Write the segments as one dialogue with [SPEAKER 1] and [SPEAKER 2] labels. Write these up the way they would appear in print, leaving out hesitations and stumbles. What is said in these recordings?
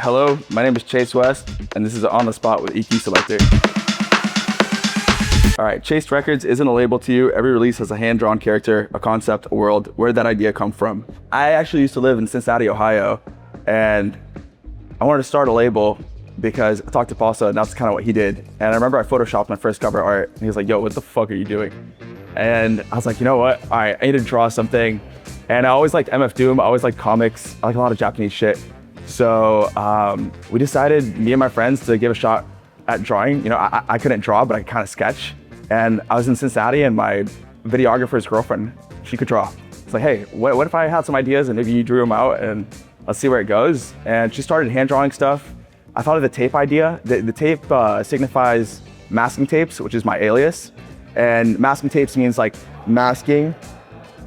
[SPEAKER 1] Hello, my name is CHASEWEST, and this is On the Spot with EQ Selector. All right, Chaste Records isn't a label to you. Every release has a hand-drawn character, a concept, a world. Where did that idea come from? I actually used to live in Cincinnati, Ohio, and I wanted to start a label because I talked to Paulsa, and that's kind of what he did. And I remember I photoshopped my first cover art, and he was like, yo, what the fuck are you doing? And I was like, you know what? All right, I need to draw something. And I always liked MF Doom. I always liked comics. I like a lot of Japanese shit. So we decided, me and my friends, to give a shot at drawing. You know, I couldn't draw, but I kind of sketch. And I was in Cincinnati, and my videographer's girlfriend, she could draw. It's like, hey, what if I had some ideas and maybe you drew them out and let's see where it goes. And she started hand drawing stuff. I thought of the tape idea. The tape signifies masking tapes, which is my alias. And masking tapes means like masking.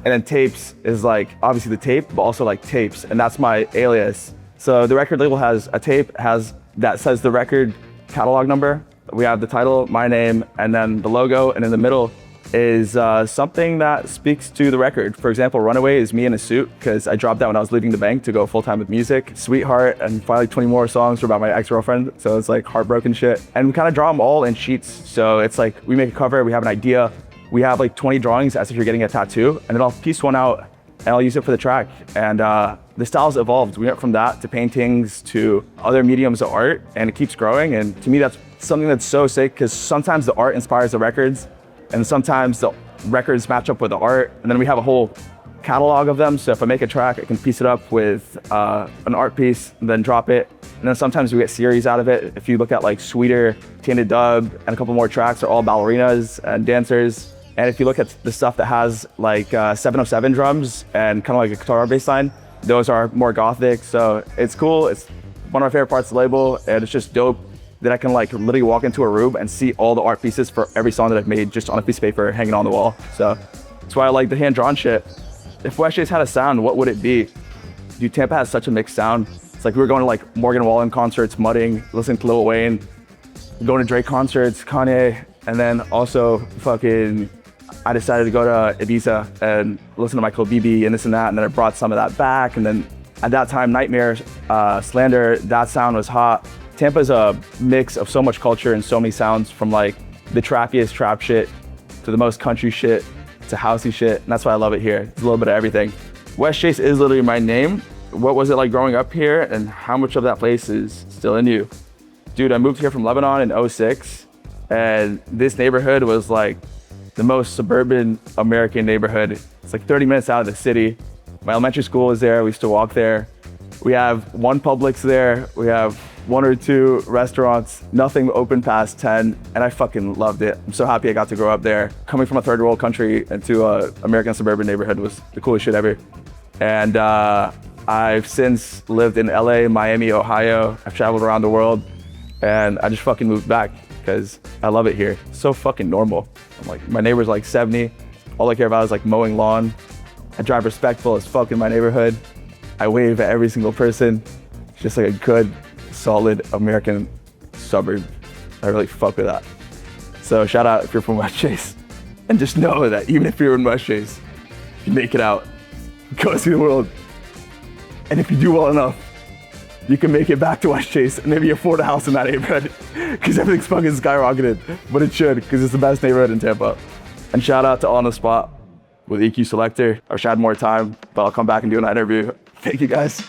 [SPEAKER 1] And then tapes is like obviously the tape, but also like tapes. And that's my alias. So the record label has a tape that says the record catalog number. We have the title, my name, and then the logo. And in the middle is something that speaks to the record. For example, Runaway is me in a suit because I dropped out when I was leaving the bank to go full-time with music. Sweetheart and finally 20 more songs were about my ex-girlfriend. So it's like heartbroken shit. And we kind of draw them all in sheets. So it's like we make a cover, we have an idea. We have like 20 drawings as if you're getting a tattoo. And then I'll piece one out and I'll use it for the track. And the style's evolved. We went from that to paintings to other mediums of art, and it keeps growing. And to me, that's something that's so sick because sometimes the art inspires the records and sometimes the records match up with the art. And then we have a whole catalog of them. So if I make a track, I can piece it up with an art piece and then drop it. And then sometimes we get series out of it. If you look at like Sweeter, Tainted Dub, and a couple more tracks are all ballerinas and dancers. And if you look at the stuff that has like 707 drums and kind of like a guitar bass line, those are more gothic. So it's cool. It's one of my favorite parts of the label. And it's just dope that I can like literally walk into a room and see all the art pieces for every song that I've made just on a piece of paper hanging on the wall. So that's why I like the hand-drawn shit. If West Chase had a sound, what would it be? Dude, Tampa has such a mixed sound. It's like we were going to like Morgan Wallen concerts, mudding, listening to Lil Wayne, going to Drake concerts, Kanye, and then also I decided to go to Ibiza and listen to Michael Bibi and this and that, and then I brought some of that back. And then at that time, Nightmare, Slander, that sound was hot. Tampa's a mix of so much culture and so many sounds, from like the trappiest trap shit to the most country shit to housey shit, and that's why I love it here. It's a little bit of everything. West Chase is literally my name. What was it like growing up here, and how much of that place is still in you? Dude, I moved here from Lebanon in 06, and this neighborhood was like the most suburban American neighborhood. It's like 30 minutes out of the city. My elementary school is there. We used to walk there. We have one Publix there. We have one or two restaurants, nothing open past 10, and I fucking loved it. I'm so happy I got to grow up there. Coming from a third world country into an American suburban neighborhood was the coolest shit ever. And I've since lived in LA, Miami, Ohio. I've traveled around the world, and I just fucking moved back because I love it here. It's so fucking normal. I'm like, my neighbor's like 70. All I care about is like mowing lawn. I drive respectful as fuck in my neighborhood. I wave at every single person. It's just like a good, solid American suburb. I really fuck with that. So shout out if you're from West Chase. And just know that even if you're in West Chase, you make it out. Go see the world. And if you do well enough, you can make it back to West Chase and maybe afford a house in that neighborhood because everything's fucking skyrocketed. But it should, because it's the best neighborhood in Tampa. And shout out to On the Spot with EQ Selector. I wish I had more time, but I'll come back and do an interview. Thank you guys.